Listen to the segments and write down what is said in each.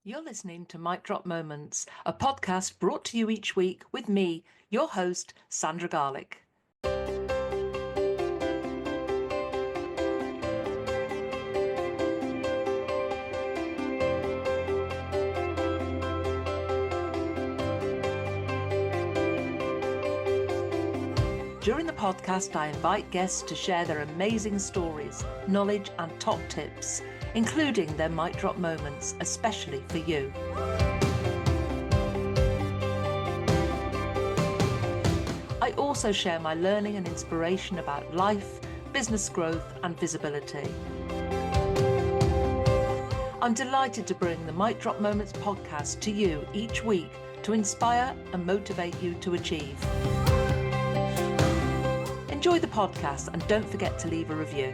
You're listening to Mic Drop Moments, a podcast brought to you each week with me, your host, Sandra Garlick. During the podcast, I invite guests to share their amazing stories, knowledge, and top tips, including their mic drop moments, especially for you. I also share my learning and inspiration about life, business growth, and visibility. I'm delighted to bring the Mic Drop Moments podcast to you each week to inspire and motivate you to achieve. Enjoy the podcast and don't forget to leave a review.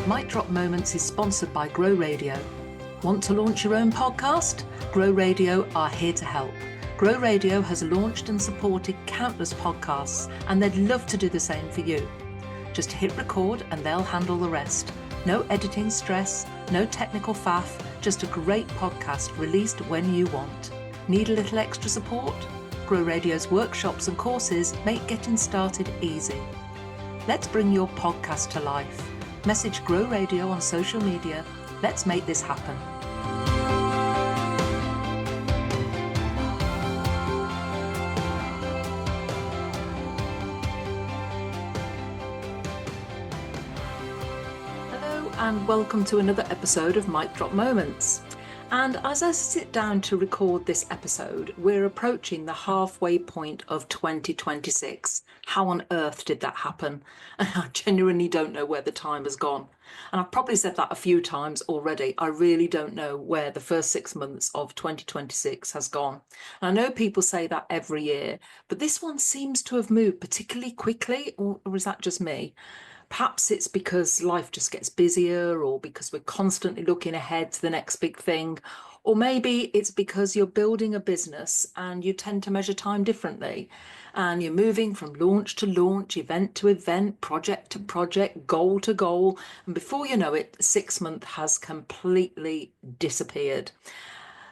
Mic Drop Moments is sponsored by Grow Radio. Want to launch your own podcast? Grow Radio are here to help. Grow Radio has launched and supported countless podcasts, and they'd love to do the same for you. Just hit record and they'll handle the rest. No editing stress, no technical faff, just a great podcast released when you want. Need a little extra support? Grow Radio's workshops and courses make getting started easy. Let's bring your podcast to life. Message Grow Radio on social media. Let's make this happen. Hello and welcome to another episode of Mic Drop Moments. And as I sit down to record this episode, we're approaching the halfway point of 2026. How on earth did that happen? I genuinely don't know where the time has gone. And I've probably said that a few times already. I really don't know where the first 6 months of 2026 has gone. And I know people say that every year, but this one seems to have moved particularly quickly, or is that just me? Perhaps it's because life just gets busier, or because we're constantly looking ahead to the next big thing, or maybe it's because you're building a business and you tend to measure time differently, and you're moving from launch to launch, event to event, project to project, goal to goal, and before you know it, 6 month has completely disappeared.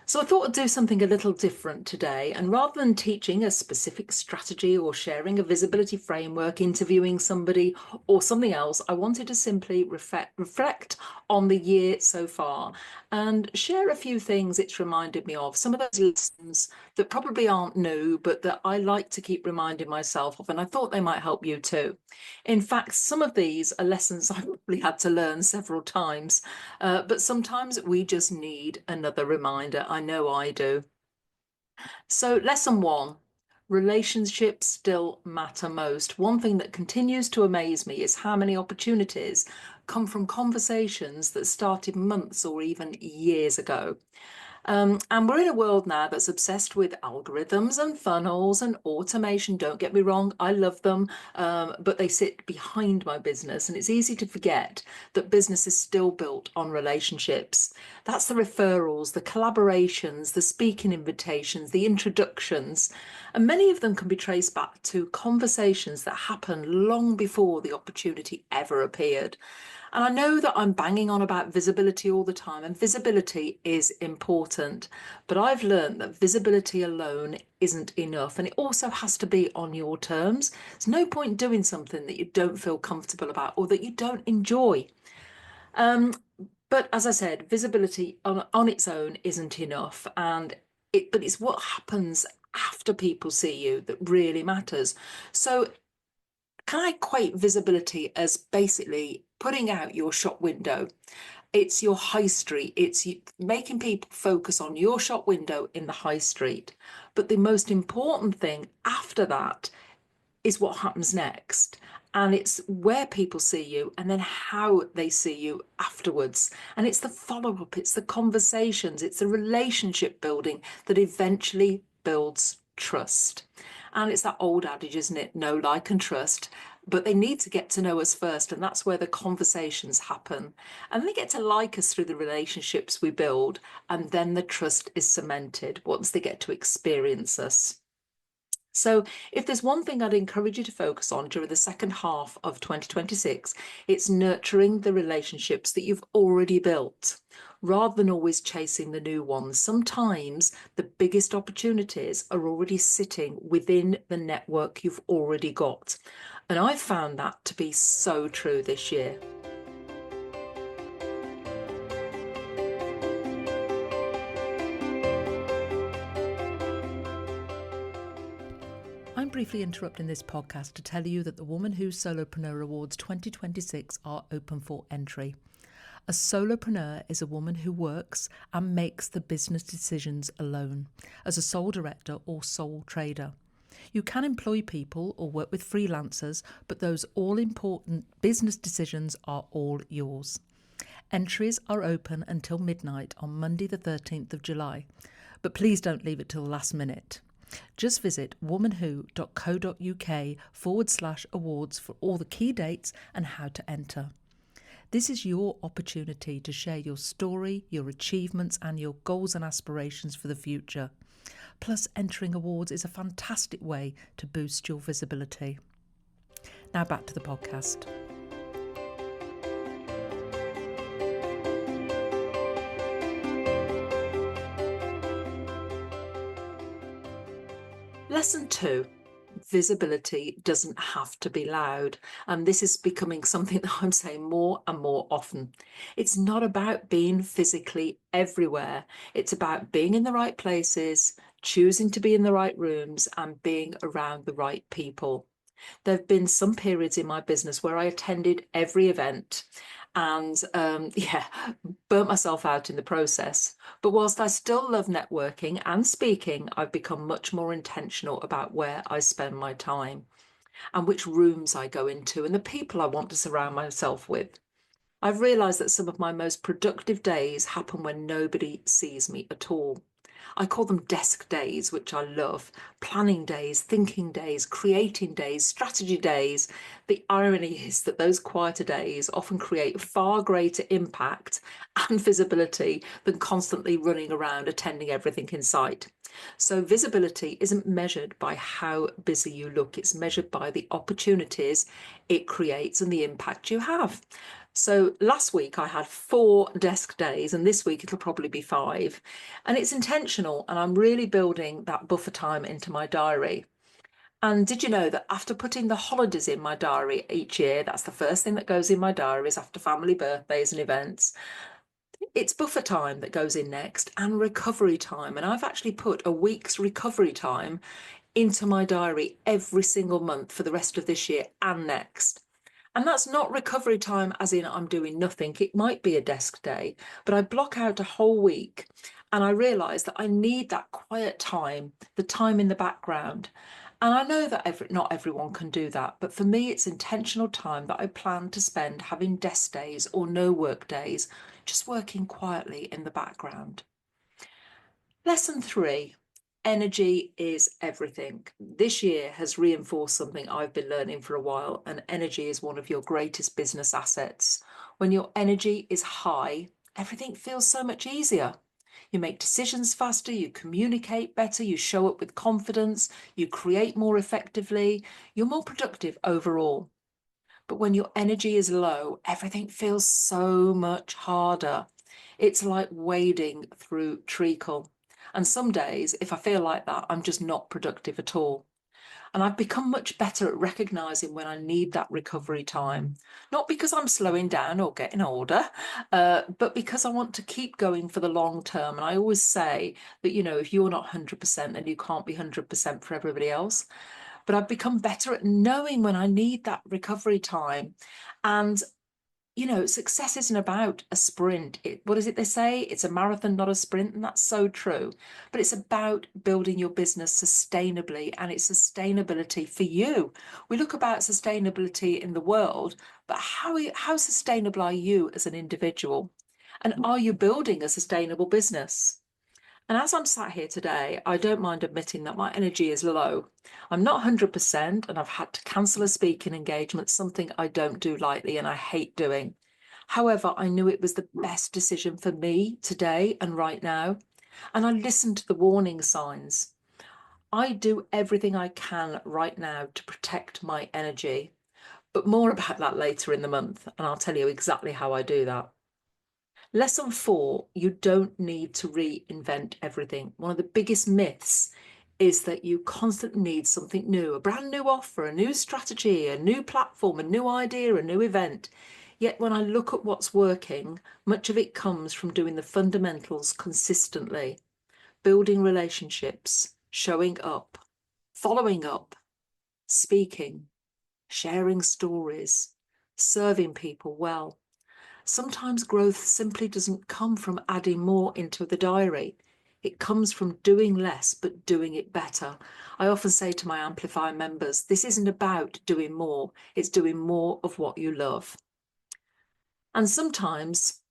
So I thought I'd do something a little different today, and rather than teaching a specific strategy or sharing a visibility framework, interviewing somebody or something else, I wanted to simply reflect on the year so far and share a few things it's reminded me of, some of those lessons that probably aren't new, but that I like to keep reminding myself of, and I thought they might help you too. In fact, some of these are lessons I've probably had to learn several times, but sometimes we just need another reminder. I know I do. So, lesson one. Relationships still matter most. One thing that continues to amaze me is how many opportunities come from conversations that started months or even years ago. And we're in a world now that's obsessed with algorithms and funnels and automation. Don't get me wrong, I love them, but they sit behind my business. And it's easy to forget that business is still built on relationships. That's the referrals, the collaborations, the speaking invitations, the introductions. And many of them can be traced back to conversations that happened long before the opportunity ever appeared. And I know that I'm banging on about visibility all the time, and visibility is important, but I've learned that visibility alone isn't enough, and it also has to be on your terms. There's no point doing something that you don't feel comfortable about or that you don't enjoy. But as I said, visibility on its own isn't enough, but it's what happens after people see you that really matters. So can I equate visibility as basically putting out your shop window? It's your high street. It's making people focus on your shop window in the high street. But the most important thing after that is what happens next. And it's where people see you and then how they see you afterwards. And it's the follow-up, it's the conversations, it's the relationship building that eventually builds trust. And it's that old adage, isn't it? Know, like, and trust. But they need to get to know us first, and that's where the conversations happen. And they get to like us through the relationships we build, and then the trust is cemented once they get to experience us. So if there's one thing I'd encourage you to focus on during the second half of 2026, it's nurturing the relationships that you've already built, rather than always chasing the new ones. Sometimes the biggest opportunities are already sitting within the network you've already got. And I've found that to be so true this year. I'm briefly interrupting this podcast to tell you that the Woman Who Solopreneur Awards 2026 are open for entry. A solopreneur is a woman who works and makes the business decisions alone, as a sole director or sole trader. You can employ people or work with freelancers, but those all-important business decisions are all yours. Entries are open until midnight on Monday the 13th of July, but please don't leave it till the last minute. Just visit womanwho.co.uk/awards for all the key dates and how to enter. This is your opportunity to share your story, your achievements, and your goals and aspirations for the future. Plus, entering awards is a fantastic way to boost your visibility. Now back to the podcast. Lesson 2. Visibility doesn't have to be loud. And this is becoming something that I'm saying more and more often. It's not about being physically everywhere. It's about being in the right places, choosing to be in the right rooms, and being around the right people. There have been some periods in my business where I attended every event and burnt myself out in the process. But whilst I still love networking and speaking, I've become much more intentional about where I spend my time and which rooms I go into and the people I want to surround myself with. I've realised that some of my most productive days happen when nobody sees me at all. I call them desk days, which I love. Planning days, thinking days, creating days, strategy days. The irony is that those quieter days often create far greater impact and visibility than constantly running around attending everything in sight. So visibility isn't measured by how busy you look. It's measured by the opportunities it creates and the impact you have. So last week I had 4 desk days and this week it'll probably be 5. And it's intentional and I'm really building that buffer time into my diary. And did you know that after putting the holidays in my diary each year, that's the first thing that goes in my diary is after family birthdays and events. It's buffer time that goes in next and recovery time. And I've actually put a week's recovery time into my diary every single month for the rest of this year and next. And that's not recovery time as in I'm doing nothing. It might be a desk day, but I block out a whole week and I realise that I need that quiet time, the time in the background. And I know that not everyone can do that, but for me, it's intentional time that I plan to spend having desk days or no work days, just working quietly in the background. Lesson 3. Energy is everything. This year has reinforced something I've been learning for a while, and energy is one of your greatest business assets. When your energy is high, everything feels so much easier. You make decisions faster, you communicate better, you show up with confidence, you create more effectively, you're more productive overall. But when your energy is low, everything feels so much harder. It's like wading through treacle. And some days, if I feel like that, I'm just not productive at all. And I've become much better at recognizing when I need that recovery time, not because I'm slowing down or getting older, but because I want to keep going for the long term. And I always say that, if you're not 100%, then you can't be 100% for everybody else. But I've become better at knowing when I need that recovery time. And success isn't about a sprint. What is it they say? It's a marathon, not a sprint. And that's so true. But it's about building your business sustainably, and it's sustainability for you. We look about sustainability in the world, but how sustainable are you as an individual? And are you building a sustainable business? And as I'm sat here today, I don't mind admitting that my energy is low. I'm not 100% and I've had to cancel a speaking engagement, something I don't do lightly and I hate doing. However, I knew it was the best decision for me today and right now. And I listened to the warning signs. I do everything I can right now to protect my energy, but more about that later in the month, and I'll tell you exactly how I do that. Lesson 4, you don't need to reinvent everything. One of the biggest myths is that you constantly need something new, a brand new offer, a new strategy, a new platform, a new idea, a new event. Yet when I look at what's working, much of it comes from doing the fundamentals consistently, building relationships, showing up, following up, speaking, sharing stories, serving people well. Sometimes growth simply doesn't come from adding more into the diary. It comes from doing less, but doing it better. I often say to my Amplify members, this isn't about doing more, it's doing more of what you love. And sometimes,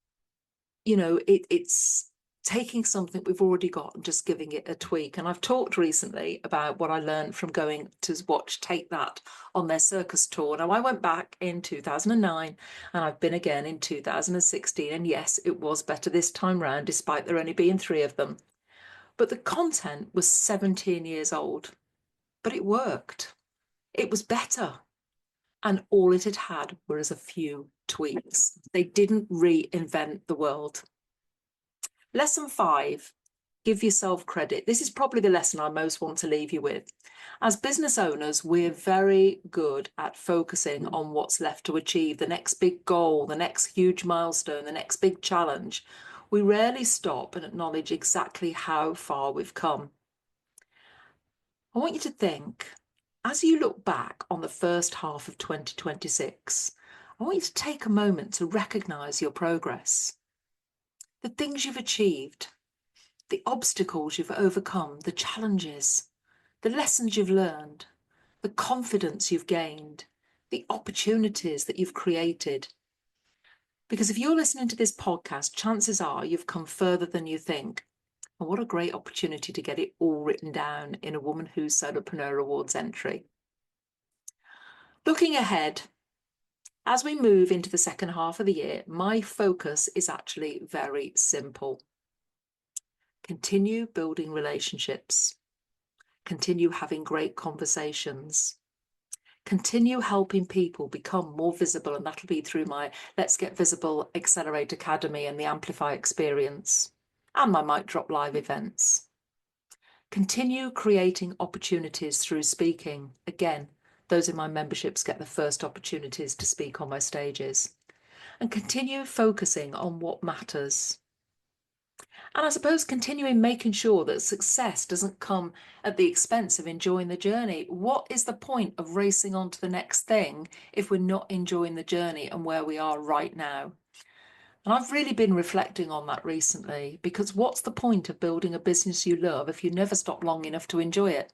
it's taking something we've already got and just giving it a tweak. And I've talked recently about what I learned from going to watch Take That on their circus tour. Now, I went back in 2009 and I've been again in 2016. And yes, it was better this time round, despite there only being 3 of them. But the content was 17 years old, but it worked. It was better. And all it had was a few tweaks. They didn't reinvent the world. Lesson 5, give yourself credit. This is probably the lesson I most want to leave you with. As business owners, we're very good at focusing on what's left to achieve, the next big goal, the next huge milestone, the next big challenge. We rarely stop and acknowledge exactly how far we've come. I want you to think, as you look back on the first half of 2026, I want you to take a moment to recognise your progress. The things you've achieved, the obstacles you've overcome, the challenges, the lessons you've learned, the confidence you've gained, the opportunities that you've created. Because if you're listening to this podcast, chances are you've come further than you think. And what a great opportunity to get it all written down in a Woman Who Solopreneur Awards entry. Looking ahead, as we move into the second half of the year, my focus is actually very simple. Continue building relationships. Continue having great conversations. Continue helping people become more visible, and that'll be through my Let's Get Visible Accelerate Academy and the Amplify experience, and my Mic Drop live events. Continue creating opportunities through speaking. Again, those in my memberships get the first opportunities to speak on my stages. And continue focusing on what matters. And I suppose continuing making sure that success doesn't come at the expense of enjoying the journey. What is the point of racing on to the next thing if we're not enjoying the journey and where we are right now? And I've really been reflecting on that recently, because what's the point of building a business you love if you never stop long enough to enjoy it?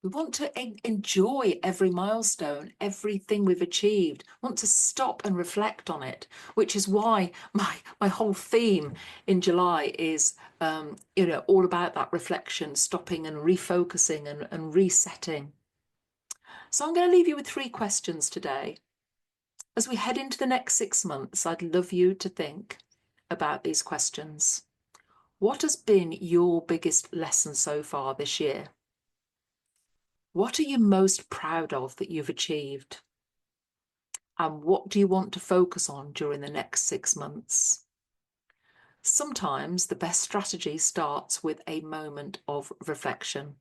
We want to enjoy every milestone, everything we've achieved, want to stop and reflect on it, which is why my whole theme in July is, all about that reflection, stopping and refocusing and resetting. So I'm going to leave you with 3 questions today. As we head into the next 6 months, I'd love you to think about these questions. What has been your biggest lesson so far this year? What are you most proud of that you've achieved? And what do you want to focus on during the next 6 months? Sometimes the best strategy starts with a moment of reflection.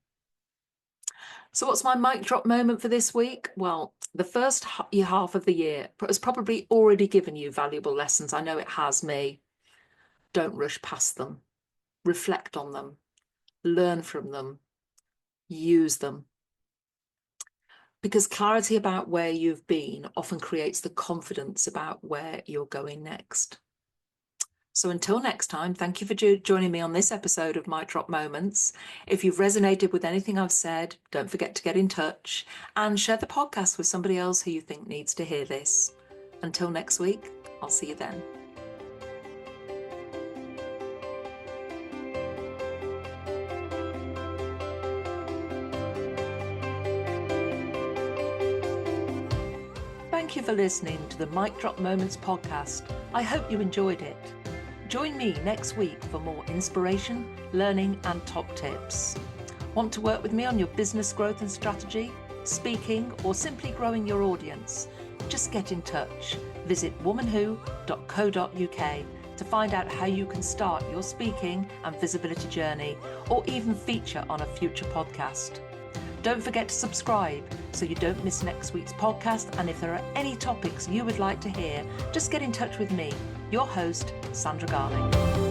So what's my mic drop moment for this week? Well, the first half of the year has probably already given you valuable lessons. I know it has me. Don't rush past them. Reflect on them. Learn from them. Use them. Because clarity about where you've been often creates the confidence about where you're going next. So until next time, thank you for joining me on this episode of Mic Drop Moments. If you've resonated with anything I've said, don't forget to get in touch and share the podcast with somebody else who you think needs to hear this. Until next week, I'll see you then. Thank you for listening to the Mic Drop Moments podcast. I hope you enjoyed it. Join me next week for more inspiration, learning and top tips. Want to work with me on your business growth and strategy, speaking, or simply growing your audience? Just get in touch. Visit womanwho.co.uk to find out how you can start your speaking and visibility journey, or even feature on a future podcast. Don't forget to subscribe so you don't miss next week's podcast. And if there are any topics you would like to hear, just get in touch with me, your host, Sandra Garlick.